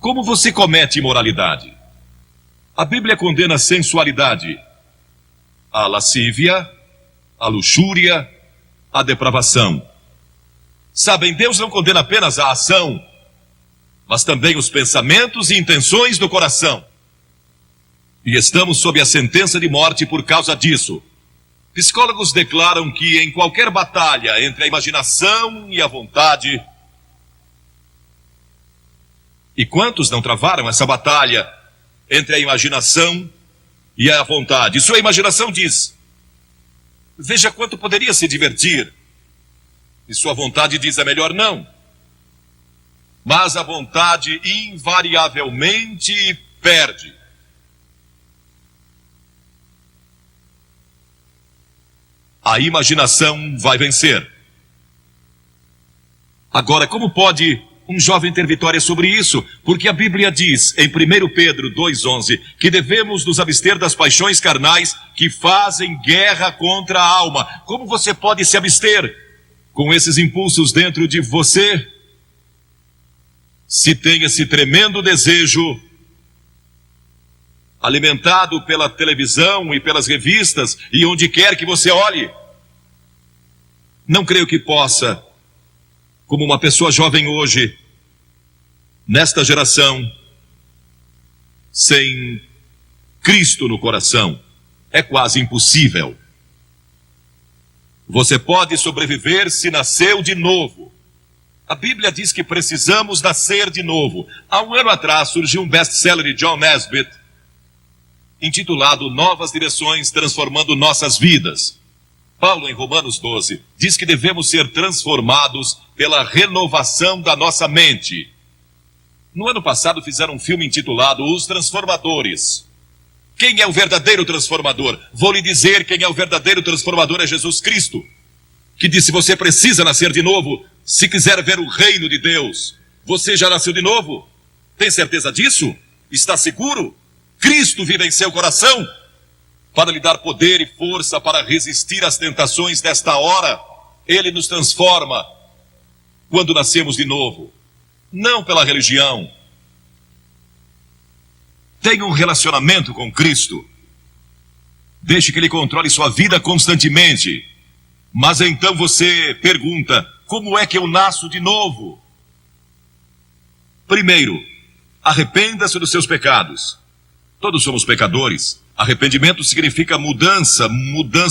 Como você comete imoralidade? A Bíblia condena a sensualidade, a lascívia, a luxúria, a depravação. Sabem, Deus não condena apenas a ação, mas também os pensamentos e intenções do coração. E estamos sob a sentença de morte por causa disso. Psicólogos declaram que em qualquer batalha entre a imaginação e a vontade... E quantos não travaram essa batalha entre a imaginação e a vontade? Sua imaginação diz: veja quanto poderia se divertir. E sua vontade diz: é melhor não. Mas a vontade invariavelmente perde. A imaginação vai vencer. Agora, como pode um jovem ter vitória sobre isso? Porque a Bíblia diz, em 1 Pedro 2,11, que devemos nos abster das paixões carnais que fazem guerra contra a alma. Como você pode se abster com esses impulsos dentro de você, se tem esse tremendo desejo alimentado pela televisão e pelas revistas e onde quer que você olhe? Não creio que possa, como uma pessoa jovem hoje, nesta geração, sem Cristo no coração. É quase impossível. Você pode sobreviver se nasceu de novo. A Bíblia diz que precisamos nascer de novo. Há um ano atrás surgiu um best-seller de John Nesbitt, intitulado Novas Direções Transformando Nossas Vidas. Paulo, em Romanos 12, diz que devemos ser transformados pela renovação da nossa mente. No ano passado fizeram um filme intitulado Os Transformadores. Quem é o verdadeiro transformador? Vou lhe dizer, quem é o verdadeiro transformador é Jesus Cristo, que disse: você precisa nascer de novo se quiser ver o reino de Deus. Você já nasceu de novo? Tem certeza disso? Está seguro? Cristo vive em seu coração para lhe dar poder e força para resistir às tentações desta hora. Ele nos transforma quando nascemos de novo, não pela religião. Tenha um relacionamento com Cristo. Deixe que Ele controle sua vida constantemente. Mas então você pergunta: como é que eu nasço de novo? Primeiro, arrependa-se dos seus pecados. Todos somos pecadores. Arrependimento significa mudança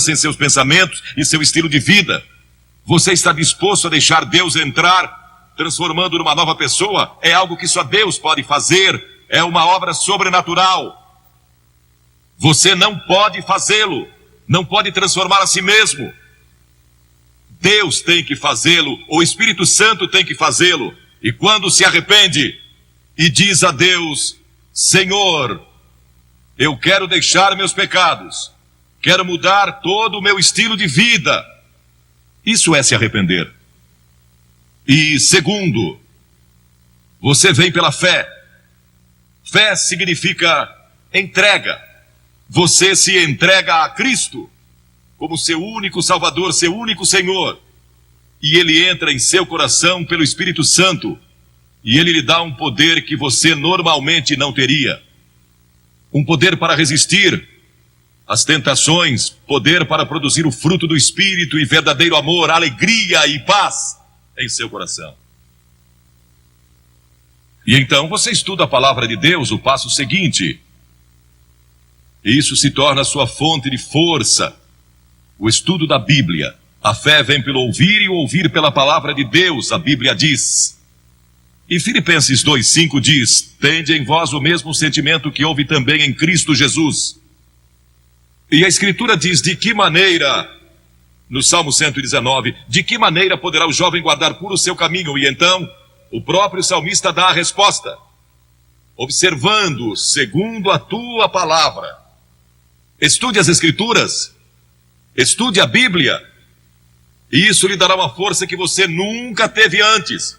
em seus pensamentos e seu estilo de vida. Você está disposto a deixar Deus entrar, transformando numa nova pessoa? É algo que só Deus pode fazer. É uma obra sobrenatural. Você não pode fazê-lo. Não pode transformar a si mesmo. Deus tem que fazê-lo. O Espírito Santo tem que fazê-lo. E quando se arrepende e diz a Deus: Senhor, eu quero deixar meus pecados, quero mudar todo o meu estilo de vida. Isso é se arrepender. E segundo, você vem pela fé. Fé significa entrega. Você se entrega a Cristo como seu único Salvador, seu único Senhor. E Ele entra em seu coração pelo Espírito Santo. E Ele lhe dá um poder que você normalmente não teria. Um poder para resistir às tentações, poder para produzir o fruto do Espírito e verdadeiro amor, alegria e paz em seu coração. E então você estuda a palavra de Deus, o passo seguinte. E isso se torna a sua fonte de força. O estudo da Bíblia. A fé vem pelo ouvir e o ouvir pela palavra de Deus, a Bíblia diz. E Filipenses 2,5 diz: tende em vós o mesmo sentimento que houve também em Cristo Jesus. E a Escritura diz: de que maneira, no Salmo 119, de que maneira poderá o jovem guardar puro o seu caminho? E então, o próprio salmista dá a resposta: observando segundo a tua palavra. Estude as Escrituras, estude a Bíblia, e isso lhe dará uma força que você nunca teve antes.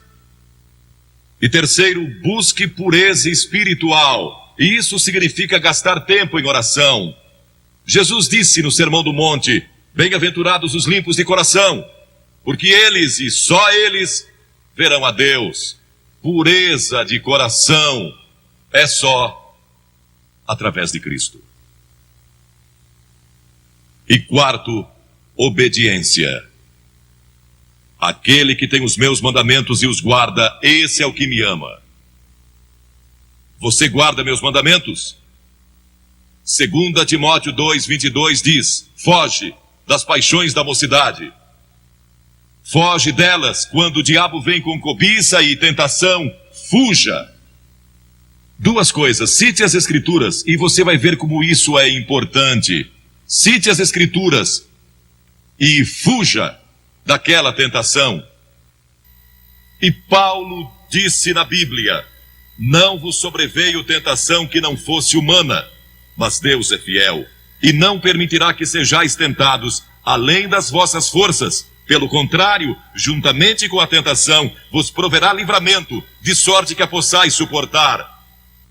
E terceiro, busque pureza espiritual. E isso significa gastar tempo em oração. Jesus disse no Sermão do Monte: bem-aventurados os limpos de coração, porque eles e só eles verão a Deus. Pureza de coração é só através de Cristo. E quarto, obediência. Aquele que tem os meus mandamentos e os guarda, esse é o que me ama. Você guarda meus mandamentos? 2 Timóteo 2:22 diz: foge das paixões da mocidade. Foge delas quando o diabo vem com cobiça e tentação. Fuja. Duas coisas: cite as Escrituras e você vai ver como isso é importante. Cite as Escrituras e fuja daquela tentação. E Paulo disse na Bíblia: não vos sobreveio tentação que não fosse humana, mas Deus é fiel, e não permitirá que sejais tentados além das vossas forças. Pelo contrário, juntamente com a tentação, vos proverá livramento, de sorte que a possais suportar.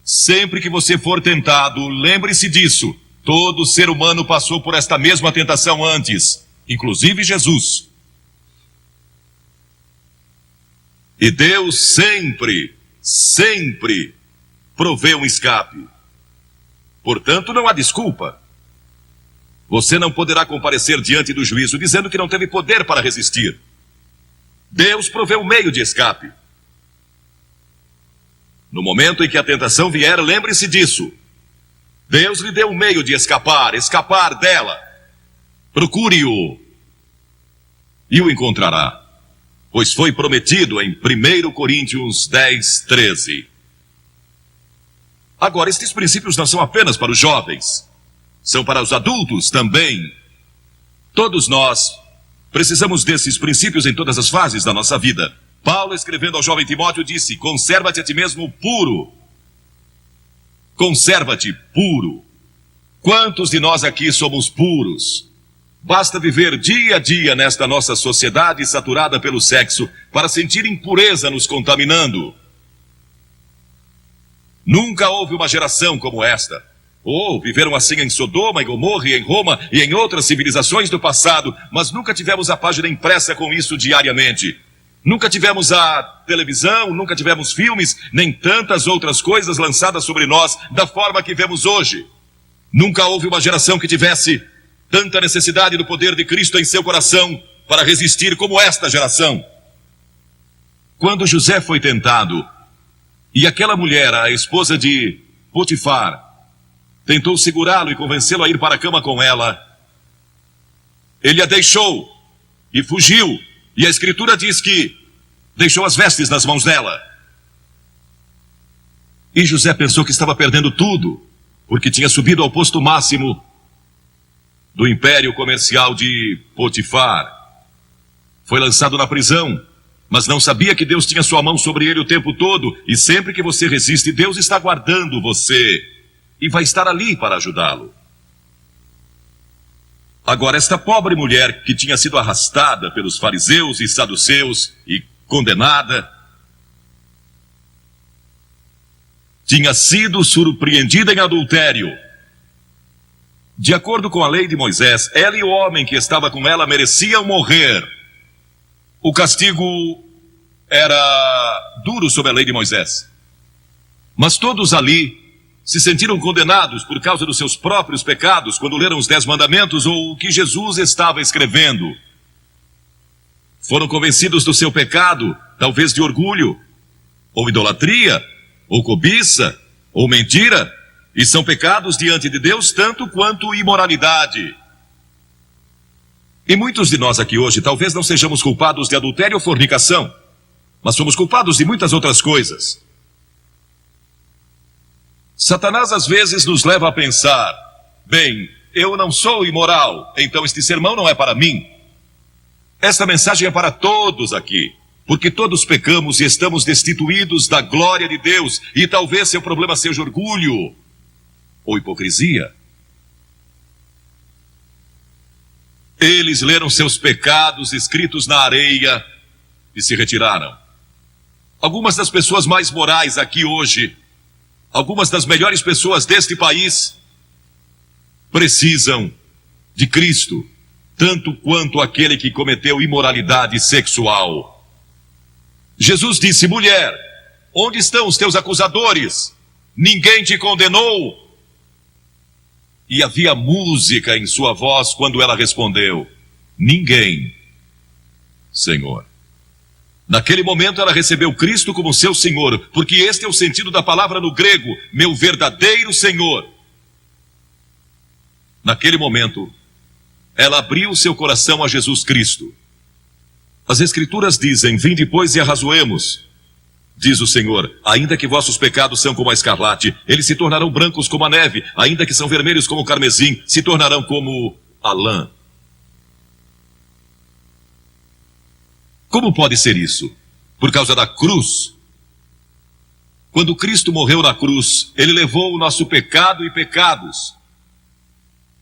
Sempre que você for tentado, lembre-se disso. Todo ser humano passou por esta mesma tentação antes, inclusive Jesus. E Deus sempre provê um escape. Portanto, não há desculpa. Você não poderá comparecer diante do juízo dizendo que não teve poder para resistir. Deus provê um meio de escape. No momento em que a tentação vier, lembre-se disso. Deus lhe deu um meio de escapar dela. Procure-o e o encontrará. Pois foi prometido em 1 Coríntios 10:13. Agora, estes princípios não são apenas para os jovens, são para os adultos também. Todos nós precisamos desses princípios em todas as fases da nossa vida. Paulo, escrevendo ao jovem Timóteo, disse: conserva-te a ti mesmo puro. Conserva-te puro. Quantos de nós aqui somos puros? Basta viver dia a dia nesta nossa sociedade saturada pelo sexo para sentir impureza nos contaminando. Nunca houve uma geração como esta. Viveram assim em Sodoma, em Gomorra, e em Roma e em outras civilizações do passado, mas nunca tivemos a página impressa com isso diariamente. Nunca tivemos a televisão, nunca tivemos filmes, nem tantas outras coisas lançadas sobre nós da forma que vemos hoje. Nunca houve uma geração que tivesse tanta necessidade do poder de Cristo em seu coração para resistir como esta geração. Quando José foi tentado, e aquela mulher, a esposa de Potifar, tentou segurá-lo e convencê-lo a ir para a cama com ela, ele a deixou e fugiu. E a Escritura diz que deixou as vestes nas mãos dela. E José pensou que estava perdendo tudo, porque tinha subido ao posto máximo do império comercial de Potifar. Foi lançado na prisão, mas não sabia que Deus tinha sua mão sobre ele o tempo todo, e sempre que você resiste, Deus está guardando você, e vai estar ali para ajudá-lo. Agora, esta pobre mulher que tinha sido arrastada pelos fariseus e saduceus e condenada, tinha sido surpreendida em adultério. De acordo com a lei de Moisés, ela e o homem que estava com ela mereciam morrer. O castigo era duro sob a lei de Moisés. Mas todos ali se sentiram condenados por causa dos seus próprios pecados quando leram os 10 mandamentos ou o que Jesus estava escrevendo. Foram convencidos do seu pecado, talvez de orgulho, ou idolatria, ou cobiça, ou mentira, e são pecados diante de Deus tanto quanto imoralidade. E muitos de nós aqui hoje talvez não sejamos culpados de adultério ou fornicação, mas somos culpados de muitas outras coisas. Satanás às vezes nos leva a pensar: bem, eu não sou imoral, então este sermão não é para mim. Esta mensagem é para todos aqui, porque todos pecamos e estamos destituídos da glória de Deus, e talvez seu problema seja orgulho ou hipocrisia. Eles leram seus pecados escritos na areia e se retiraram. Algumas das pessoas mais morais aqui hoje, algumas das melhores pessoas deste país, precisam de Cristo, tanto quanto aquele que cometeu imoralidade sexual. Jesus disse: mulher, onde estão os teus acusadores? ninguém te condenou? E havia música em sua voz quando ela respondeu: ninguém, Senhor. Naquele momento ela recebeu Cristo como seu Senhor, porque este é o sentido da palavra no grego, meu verdadeiro Senhor. Naquele momento, ela abriu seu coração a Jesus Cristo. As Escrituras dizem: vinde, pois, e arrazoemos. Diz o Senhor: ainda que vossos pecados são como a escarlate, eles se tornarão brancos como a neve, ainda que são vermelhos como o carmesim, se tornarão como a lã. Como pode ser isso? Por causa da cruz. Quando Cristo morreu na cruz, ele levou o nosso pecado e pecados.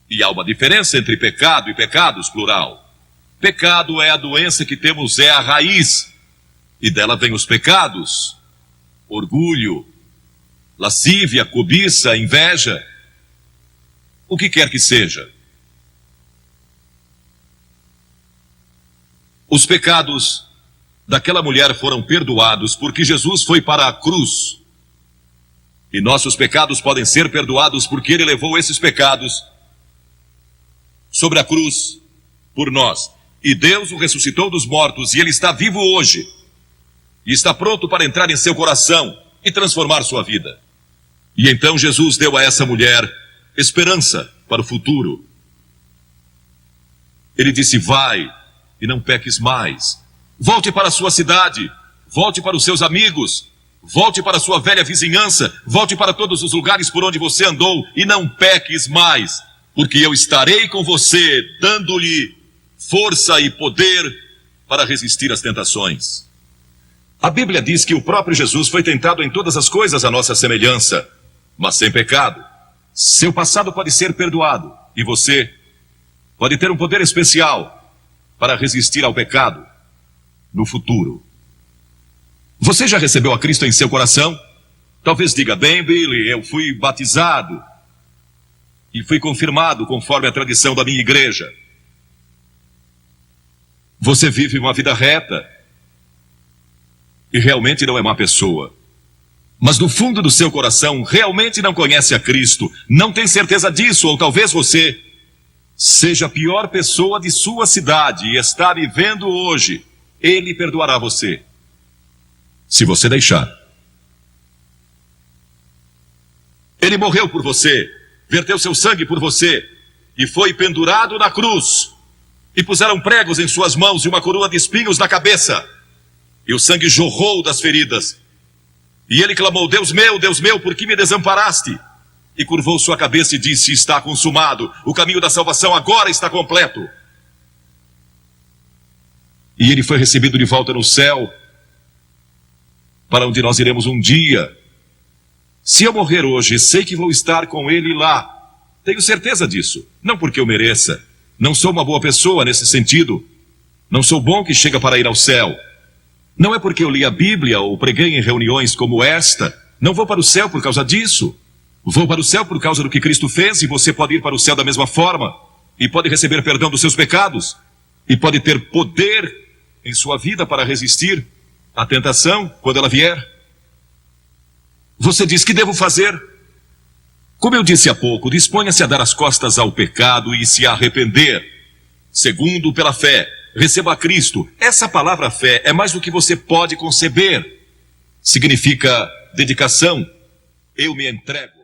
E há uma diferença entre pecado e pecados, plural. Pecado é a doença que temos, é a raiz. E dela vem os pecados: orgulho, lascívia, cobiça, inveja, o que quer que seja. Os pecados daquela mulher foram perdoados porque Jesus foi para a cruz. E nossos pecados podem ser perdoados porque ele levou esses pecados sobre a cruz por nós. E Deus o ressuscitou dos mortos, e ele está vivo hoje. E está pronto para entrar em seu coração e transformar sua vida. E então Jesus deu a essa mulher esperança para o futuro. Ele disse: vai e não peques mais. Volte para a sua cidade, volte para os seus amigos, volte para a sua velha vizinhança, volte para todos os lugares por onde você andou e não peques mais, porque eu estarei com você, dando-lhe força e poder para resistir às tentações. A Bíblia diz que o próprio Jesus foi tentado em todas as coisas à nossa semelhança, mas sem pecado. Seu passado pode ser perdoado e você pode ter um poder especial para resistir ao pecado no futuro. Você já recebeu a Cristo em seu coração? Talvez diga: bem, Billy, eu fui batizado e fui confirmado conforme a tradição da minha igreja. Você vive uma vida reta e realmente não é má pessoa. Mas no fundo do seu coração realmente não conhece a Cristo, não tem certeza disso, ou talvez você seja a pior pessoa de sua cidade e está vivendo hoje. Ele perdoará você, se você deixar. Ele morreu por você, verteu seu sangue por você e foi pendurado na cruz. E puseram pregos em suas mãos e uma coroa de espinhos na cabeça. E o sangue jorrou das feridas. E ele clamou: Deus meu, por que me desamparaste? E curvou sua cabeça e disse: está consumado. O caminho da salvação agora está completo. E ele foi recebido de volta no céu, para onde nós iremos um dia. Se eu morrer hoje, sei que vou estar com ele lá. Tenho certeza disso. Não porque eu mereça. Não sou uma boa pessoa nesse sentido. Não sou bom que chega para ir ao céu. Não é porque eu li a Bíblia ou preguei em reuniões como esta. Não vou para o céu por causa disso. Vou para o céu por causa do que Cristo fez, e você pode ir para o céu da mesma forma. E pode receber perdão dos seus pecados. E pode ter poder em sua vida para resistir à tentação quando ela vier. Você diz: que devo fazer? Como eu disse há pouco, disponha-se a dar as costas ao pecado e se arrepender. Segundo, pela fé, receba a Cristo. Essa palavra fé é mais do que você pode conceber. Significa dedicação. Eu me entrego.